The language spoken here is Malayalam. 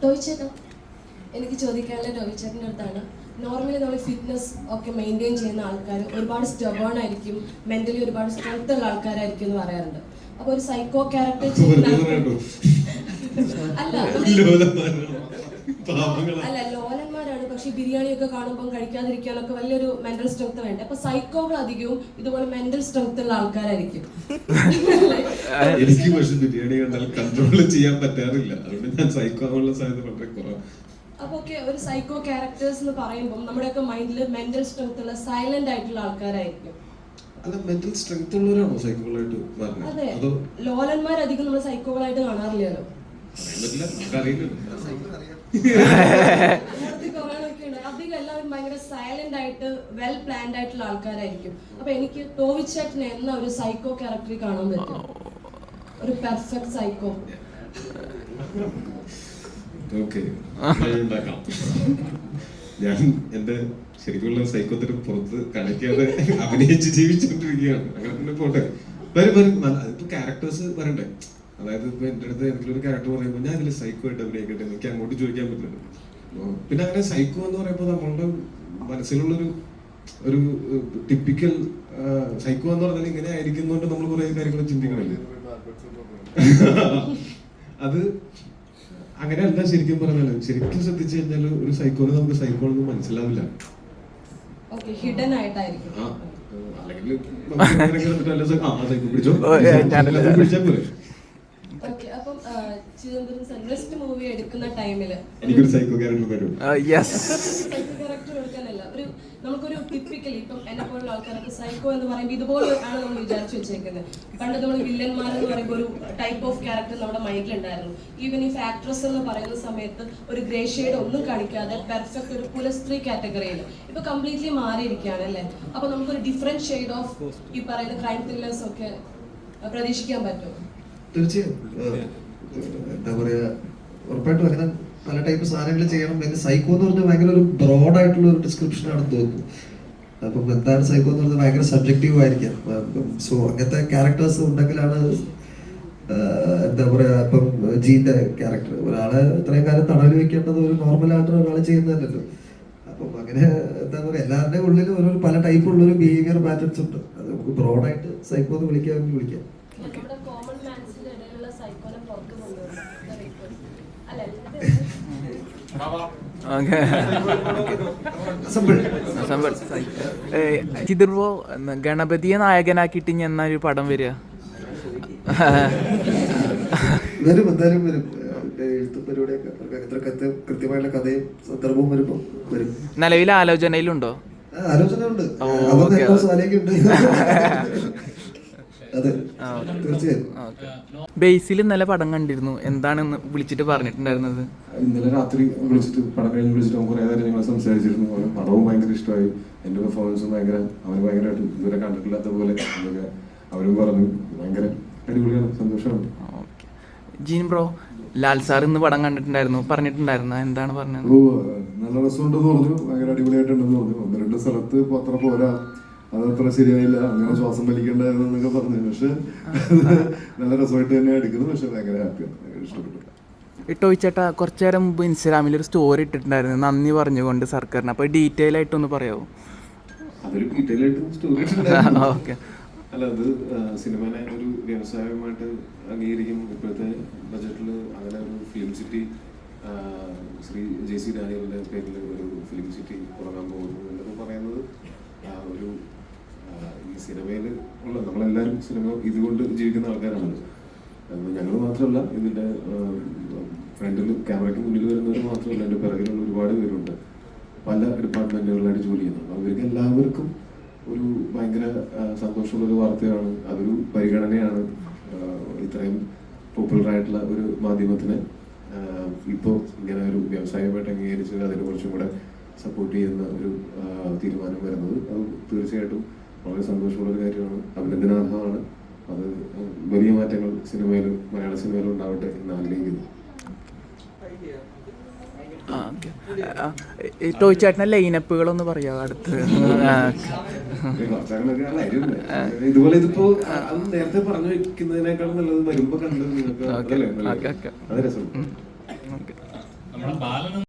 ടോയ്ച്ചേട്ടാ, എനിക്ക് ചോദിക്കാനുള്ള ടോയ്ച്ചേട്ടൻ്റെ അടുത്താണ്. നോർമലി നമ്മൾ ഫിറ്റ്നസ് ഒക്കെ മെയിൻറ്റെയിൻ ചെയ്യുന്ന ആൾക്കാർ ഒരുപാട് സ്റ്റബേൺ ആയിരിക്കും, മെൻ്റലി ഒരുപാട് സ്ട്രെങ്ത് ഉള്ള ആൾക്കാരായിരിക്കും എന്ന് പറയാറുണ്ട്. അപ്പോൾ ഒരു സൈക്കോ ക്യാരക്ടർ അല്ല ലോലന്മാരാണ്, പക്ഷെ ബിരിയാണിയൊക്കെ കാണുമ്പോൾ കഴിക്കാതിരിക്കാനൊക്കെ വലിയൊരു മെന്റൽ സ്ട്രെങ്ത് വേണ്ട. അപ്പൊ സൈക്കോകൾ അധികവും ഇതുപോലെ മെന്റൽ സ്ട്രെങ്ത് ഉള്ള ആൾക്കാരായിരിക്കും. എനിക്ക് പക്ഷെ ബിരിയാണി കണ്ടാൽ കൺട്രോൾ ചെയ്യാൻ പറ്റാറില്ല, അതുകൊണ്ട് ഞാൻ സൈക്കോ ആവാനുള്ള സാധ്യത വളരെ കുറവാണ്. അപ്പൊ ഒരു സൈക്കോ ക്യാരക്ടേഴ്സ് എന്ന് പറയുമ്പോൾ നമ്മുടെയൊക്കെ മൈൻഡിൽ മെന്റൽ സ്ട്രെങ്ത് ഉള്ള സൈലന്റ് ആയിട്ടുള്ള ആൾക്കാരായിരിക്കും. അല്ല, മെന്റൽ സ്ട്രെങ്ത് ഉള്ളവരാണോ സൈക്കോകളായിട്ട് പറഞ്ഞത്? അതെ, ലോലന്മാരധികം നമ്മൾ സൈക്കോകളായിട്ട് കാണാറില്ലല്ലോ. അധികം എല്ലാവരും ഭയങ്കര സൈലന്റ് ആയിട്ട് വെൽ പ്ലാൻഡ് ആയിട്ടുള്ള ആൾക്കാരായിരിക്കും. അപ്പൊ എനിക്ക് ടോവിച്ചേട്ടനെ എന്ന ഒരു സൈക്കോ ക്യാരക്ടറിൽ കാണാൻ പറ്റും, ഒരു പെർഫെക്റ്റ് സൈക്കോ. ഞാൻ എന്റെ ശരിക്കുള്ള സൈക്കോത്തിന് പുറത്ത് കളിക്കാതെ അഭിനയിച്ച് ജീവിച്ചുകൊണ്ടിരിക്കുകയാണ്. അങ്ങനെ തന്നെ പോട്ടെ. ഇപ്പൊ ക്യാരക്ടേഴ്സ് വരണ്ടേ? അതായത് ഇപ്പൊ എന്റെ അടുത്ത് എന്തെങ്കിലും ഒരു ക്യാരക്ടർ പറയുമ്പോൾ ഞാൻ ഇതിൽ സൈക്കോ ആയിട്ട് അഭിനയിക്കട്ടെ, എനിക്ക് അങ്ങോട്ട് ചോദിക്കാൻ പറ്റില്ല. പിന്നെ അങ്ങനെ സൈക്കോ എന്ന് പറയുമ്പോൾ നമ്മളുടെ മനസ്സിലുള്ളൊരു ഒരു ടിപ്പിക്കൽ സൈക്കോ എന്ന് പറഞ്ഞാൽ ഇങ്ങനെ ആയിരിക്കുന്നതുകൊണ്ട് നമ്മൾ കുറെ കാര്യങ്ങൾ ചിന്തിക്കണില്ലേ? അത് അങ്ങനെയല്ല. ശരിക്കും പറഞ്ഞാല് ശരിക്കും ശ്രദ്ധിച്ചു കഴിഞ്ഞാൽ ഒരു സൈക്കോനെ നമുക്ക് സൈക്കോ ഒന്നും മനസ്സിലാവില്ല. അല്ലെങ്കിൽ പിടിച്ചാൽ പോലെ. മൂവി എടുക്കുന്ന ടൈമില് എനിക്കൊരു സൈക്കോ ക്യാരക്ടർ എടുക്കാനല്ല, നമുക്കൊരു ടിപ്പിക്കലി ഇപ്പം എന്നെ പോലുള്ള ആൾക്കാർക്ക് സൈക്കോ എന്ന് പറയുമ്പോൾ ഇതുപോലെ ആണ് നമ്മൾ വിചാരിച്ചു വെച്ചേക്കുന്നത്. പണ്ട് നമ്മൾ വില്ലന്മാരെന്ന് പറയുമ്പോൾ ഒരു ടൈപ്പ് ഓഫ് ക്യാരക്ടർ നമ്മുടെ മൈൻഡിലുണ്ടായിരുന്നു. ഈവൻ ഈ ആക്ട്രസ് എന്ന് പറയുന്ന സമയത്ത് ഒരു ഗ്രേ ഷെയ്ഡ് ഒന്നും കാണിക്കാതെ പെർഫെക്റ്റ് ഒരു പുലസ്ത്രീ കാറ്റഗറിയിൽ ഇപ്പൊ കംപ്ലീറ്റ്ലി മാറിയിരിക്കുകയാണ് അല്ലേ? അപ്പൊ നമുക്കൊരു ഡിഫറെന്റ് ഷെയ്ഡ് ഓഫ് ഈ പറയുന്ന ക്രൈം ത്രില്ലേഴ്സ് ഒക്കെ പ്രതീക്ഷിക്കാൻ പറ്റും. തീർച്ചയായും. എന്താ പറയാ, ഉറപ്പായിട്ടും അങ്ങനെ പല ടൈപ്പ് സാധനങ്ങൾ ചെയ്യണം. പിന്നെ സൈക്കോ എന്ന് പറഞ്ഞാൽ ഭയങ്കര ഒരു ബ്രോഡ് ആയിട്ടുള്ള ഒരു ഡിസ്ക്രിപ്ഷൻ ആണെന്ന് തോന്നുന്നു. അപ്പം എന്താണ് സൈക്കോ എന്ന് പറഞ്ഞാൽ ഭയങ്കര സബ്ജക്റ്റീവ് ആയിരിക്കാം. സോ അങ്ങനത്തെ ക്യാരക്ടേഴ്സ് ഉണ്ടെങ്കിലാണ് എന്താ പറയാ, ഇപ്പം ജീന്റെ ക്യാരക്ടർ ഒരാളെ ഇത്രയും കാലം തടവിൽ വെക്കേണ്ടത് ഒരു നോർമൽ ആയിട്ട് ഒരാൾ ചെയ്യുന്നതല്ലല്ലോ. അപ്പം അങ്ങനെ എന്താ പറയാ, എല്ലാവരുടെയും ഉള്ളിൽ ഒരു പല ടൈപ്പുള്ള ഒരു ബിഹേവിയർ പാറ്റേൺസ് ഉണ്ട്. അത് നമുക്ക് ബ്രോഡായിട്ട് സൈക്കോ എന്ന് വിളിക്കാമെങ്കിൽ വിളിക്കാം. ഇതിപ്പോ ഗണപതിയെ നായകനാക്കിയിട്ട് ഇനി എന്നാ ഒരു പടം വരിക? വരും, എന്തായാലും വരും. എഴുത്തും പരിപാടിയൊക്കെ കൃത്യമായിട്ടുള്ള കഥയും സന്ദർഭവും വരുമ്പോ വരും. നിലവിൽ ആലോചനയിലുണ്ടോ? ആലോചന ഉണ്ട്, ബേസിൽ ഇന്നലെ പടം കണ്ടിരുന്നു, എന്താണെന്ന് വിളിച്ചിട്ട് പറഞ്ഞിട്ടുണ്ടായിരുന്നത്? ഇന്നലെ രാത്രി വിളിച്ചിട്ട് പടം കഴിഞ്ഞ് വിളിച്ചിട്ട് കുറെ നേരം ഞങ്ങൾ സംസാരിച്ചിരുന്നു. പടവും ഭയങ്കര ഇഷ്ടമായി, എന്റെ പെർഫോമൻസും ഭയങ്കര, അവന് ഭയങ്കരമായിട്ട് ഇതുവരെ കണ്ടിട്ടില്ലാത്ത പോലെ അവരും പറഞ്ഞു ഭയങ്കര അടിപൊളിയാണ്, സന്തോഷമാണ്. ജീൻ ബ്രോ, ലാൽ സാർ ഇന്ന് പടം കണ്ടിട്ടുണ്ടായിരുന്നു, പറഞ്ഞിട്ടുണ്ടായിരുന്നു, എന്താണ് പറഞ്ഞത്? നല്ല രസമുണ്ടെന്ന് പറഞ്ഞു, ഭയങ്കര അടിപൊളിയായിട്ടുണ്ടെന്ന് പറഞ്ഞു. 1-2 സ്ഥലത്ത് ഇപ്പൊ അത്ര പോരാ, അതത്ര ശരിയായില്ല, അങ്ങനെ ശ്വാസം വലിക്കേണ്ടായിരുന്നു എന്നൊക്കെ പറഞ്ഞു. പക്ഷെ നല്ല രസമായിട്ട് തന്നെ എടുക്കുന്നു. പക്ഷെ ഭയങ്കര ഹാപ്പിയാണ്, ഇഷ്ടപ്പെട്ടു. ടോയ്ച്ചേട്ടാ, കുറച്ചു നേരം മുമ്പ് ഇൻസ്റ്റാഗ്രാമിൽ ഒരു സ്റ്റോറി ഇട്ടിട്ടുണ്ടായിരുന്നു, നന്ദി പറഞ്ഞുകൊണ്ട് സർക്കാരിന്. അപ്പോൾ ഡീറ്റെയിൽ ആയിട്ടൊന്ന് പറയാമോ? അതൊരു ഡീറ്റെയിൽ ആയിട്ട് സ്റ്റോറി ഓക്കെ. അല്ല, അത് സിനിമനെ ഒരു വ്യവസായമായിട്ട് അംഗീകരിക്കും. ഇപ്പോഴത്തെ ബജറ്റിൽ അങ്ങനെ ഒരു ഫിലിം സിറ്റി ശ്രീ JC ഡാനിയലിന്റെ പേരിൽ ഒരു ഫിലിം സിറ്റി തുടങ്ങാൻ പോകുന്നു എന്നൊക്കെ പറയുന്നത് ഒരു ഈ സിനിമയിൽ ഉള്ള നമ്മളെല്ലാവരും സിനിമ ഇതുകൊണ്ട് ജീവിക്കുന്ന ആൾക്കാരാണ്. ഞങ്ങൾ മാത്രമല്ല, ഇതിന്റെ ഫ്രണ്ടിൽ ക്യാമറയ്ക്ക് മുന്നിൽ വരുന്നവർ മാത്രമല്ല, എൻ്റെ പിറകിലുള്ള ഒരുപാട് പേരുണ്ട്, പല ഡിപ്പാർട്ട്മെന്റുകളിലായിട്ട് ജോലി ചെയ്യുന്നുണ്ട്. അവർക്ക് എല്ലാവർക്കും ഒരു ഭയങ്കര സന്തോഷമുള്ളൊരു വാർത്തയാണ്, അതൊരു പരിഗണനയാണ്. ഇത്രയും പോപ്പുലർ ആയിട്ടുള്ള ഒരു മാധ്യമത്തിന് ഇപ്പോൾ ഇങ്ങനെ ഒരു വ്യവസായമായിട്ട് അംഗീകരിച്ച് അതിനെ കുറച്ചും കൂടെ സപ്പോർട്ട് ചെയ്യുന്ന ഒരു തീരുമാനം വരുന്നത് അത് തീർച്ചയായിട്ടും വളരെ സന്തോഷമുള്ളൊരു കാര്യമാണ്, അഭിനന്ദനാർഹമാണ്. അത് വലിയ മാറ്റങ്ങൾ സിനിമയിൽ, മലയാള സിനിമയിൽ ഉണ്ടാവട്ടെ എന്ന് ആഗ്രഹിക്കുന്നു. ടോയ്ച്ചേട്ടൻ്റെ ലൈനപ്പുകളൊന്ന് പറയാമോ അടുത്ത്? ഇതുപോലെ ഇതിപ്പോ അത് നേരത്തെ പറഞ്ഞു വെക്കുന്നതിനേക്കാളും നല്ലത് വരുമ്പോ കണ്ടത് നിങ്ങൾക്ക്. അത് രസം. നമ്മുടെ ബാലൻ